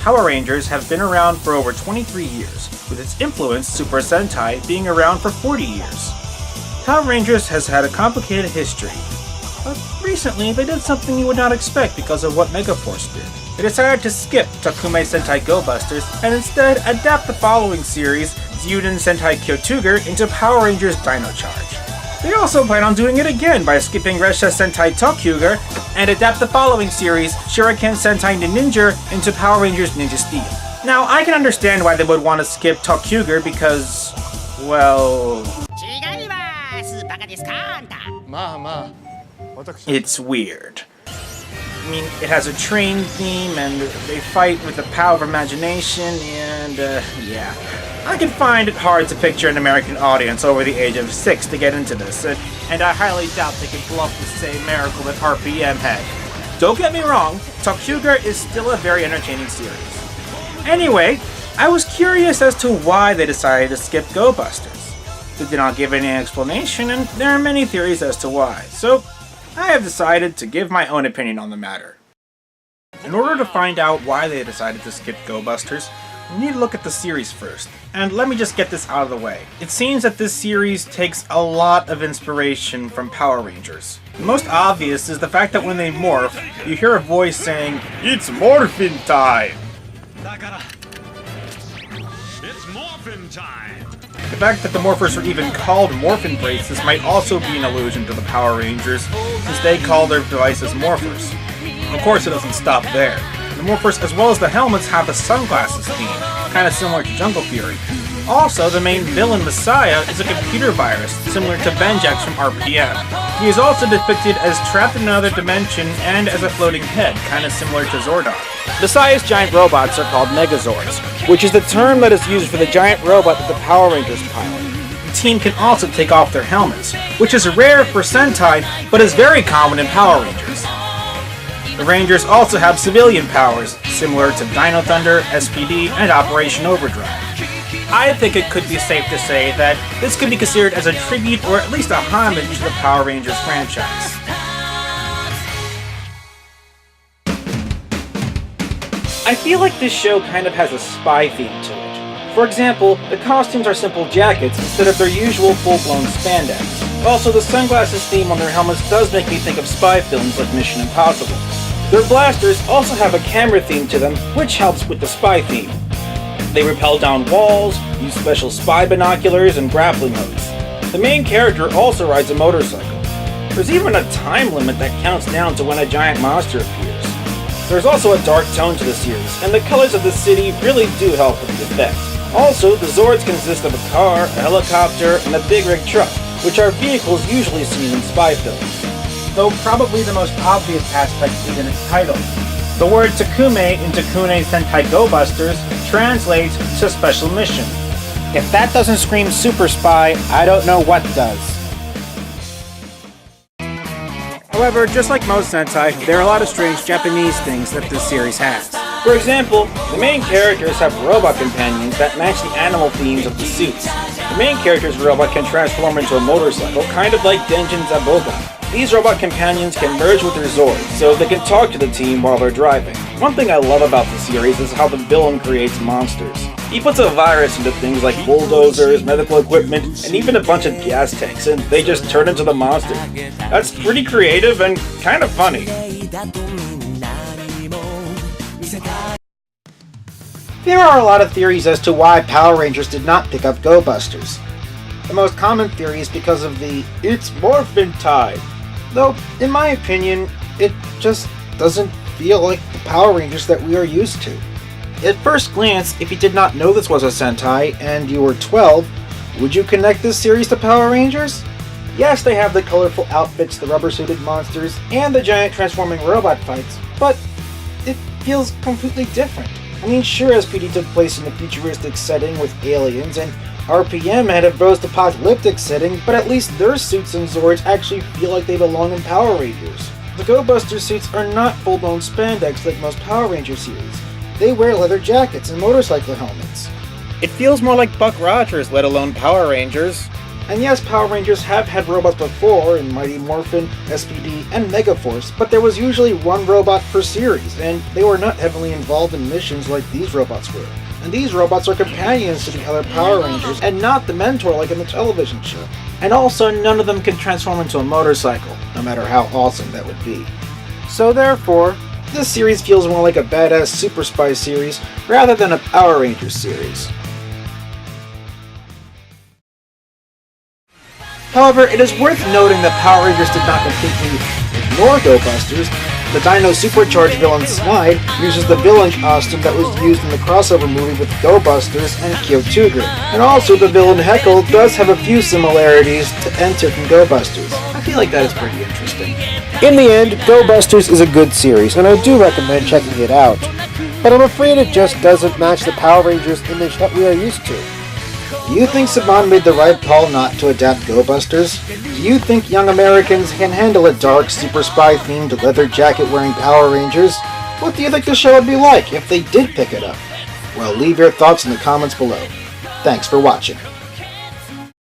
Power Rangers have been around for over 23 years, with its influence, Super Sentai, being around for 40 years. Power Rangers has had a complicated history, but recently they did something you would not expect because of what Megaforce did. They decided to skip Takume Sentai Go Busters and instead adapt the following series, Zyuden Sentai Kyotuger, into Power Rangers Dino Charge. They also plan on doing it again by skipping Resha Sentai Tokyuger and adapt the following series, Shuriken Sentai Ninja, into Power Rangers Ninja Steel. Now, I can understand why they would want to skip Tokyuger because, well, it's weird. I mean, it has a train theme, and they fight with the power of imagination, and, yeah. I can find it hard to picture an American audience over the age of 6 to get into this, and I highly doubt they could pull off the same miracle that RPM had. Don't get me wrong, Tokyuger is still a very entertaining series. Anyway, I was curious as to why they decided to skip Go Busters. They did not give any explanation, and there are many theories as to why, so I have decided to give my own opinion on the matter. In order to find out why they decided to skip Go Busters, we need to look at the series first. And let me just get this out of the way. It seems that this series takes a lot of inspiration from Power Rangers. The most obvious is the fact that when they morph, you hear a voice saying, "It's morphin' time!" It's morphin' time! The fact that the morphers are even called morphin braces might also be an allusion to the Power Rangers, since they call their devices morphers. Of course, it doesn't stop there. The morphers, as well as the helmets, have a sunglasses theme, kind of similar to Jungle Fury. Also, the main villain, Messiah, is a computer virus, similar to Benjax from RPM. He is also depicted as trapped in another dimension and as a floating head, kind of similar to Zordon. Messiah's giant robots are called Megazords, which is the term that is used for the giant robot that the Power Rangers pilot. The team can also take off their helmets, which is rare for Sentai, but is very common in Power Rangers. The Rangers also have civilian powers, similar to Dino Thunder, SPD, and Operation Overdrive. I think it could be safe to say that this could be considered as a tribute or at least a homage to the Power Rangers franchise. I feel like this show kind of has a spy theme to it. For example, the costumes are simple jackets instead of their usual full-blown spandex. Also, the sunglasses theme on their helmets does make me think of spy films like Mission Impossible. Their blasters also have a camera theme to them, which helps with the spy theme. They rappel down walls, use special spy binoculars, and grappling hooks. The main character also rides a motorcycle. There's even a time limit that counts down to when a giant monster appears. There's also a dark tone to the series, and the colors of the city really do help with the effect. Also, the Zords consist of a car, a helicopter, and a big rig truck, which are vehicles usually seen in spy films. Though probably the most obvious aspect is in its title. The word Takume in Takune Sentai Go Busters translates to Special Mission. If that doesn't scream Super Spy, I don't know what does. However, just like most Sentai, there are a lot of strange Japanese things that this series has. For example, the main characters have robot companions that match the animal themes of the suits. The main character's robot can transform into a motorcycle, kind of like Denjin Zaboga. These robot companions can merge with their Zords, so they can talk to the team while they're driving. One thing I love about the series is how the villain creates monsters. He puts a virus into things like bulldozers, medical equipment, and even a bunch of gas tanks, and they just turn into the monster. That's pretty creative and kind of funny. There are a lot of theories as to why Power Rangers did not pick up Go Busters. The most common theory is because of the "it's morphin' time." Though, in my opinion, it just doesn't feel like the Power Rangers that we are used to. At first glance, if you did not know this was a Sentai and you were 12, would you connect this series to Power Rangers? Yes, they have the colorful outfits, the rubber-suited monsters, and the giant transforming robot fights, but it feels completely different. I mean, sure, SPD took place in a futuristic setting with aliens, and RPM had a post-apocalyptic setting, but at least their suits and Zords actually feel like they belong in Power Rangers. The Go Buster suits are not full-blown spandex like most Power Ranger series. They wear leather jackets and motorcycle helmets. It feels more like Buck Rogers, let alone Power Rangers. And yes, Power Rangers have had robots before in Mighty Morphin, SPD, and Megaforce, but there was usually one robot per series, and they were not heavily involved in missions like these robots were. And these robots are companions to the other Power Rangers, and not the mentor like in the television show. And also, none of them can transform into a motorcycle, no matter how awesome that would be. So therefore, this series feels more like a badass Super Spy series rather than a Power Rangers series. However, it is worth noting that Power Rangers did not completely ignore Go Busters. The Dino Supercharged villain Snide uses the villain costume that was used in the crossover movie with Go Busters and Kyotuger. And also, the villain Heckle does have a few similarities to Enter from Go Busters. I feel like that is pretty interesting. In the end, Go Busters is a good series, and I do recommend checking it out. But I'm afraid it just doesn't match the Power Rangers image that we are used to. Do you think Saban made the right call not to adapt Go Busters? Do you think young Americans can handle a dark, super spy-themed, leather jacket-wearing Power Rangers? What do you think the show would be like if they did pick it up? Well, leave your thoughts in the comments below. Thanks for watching.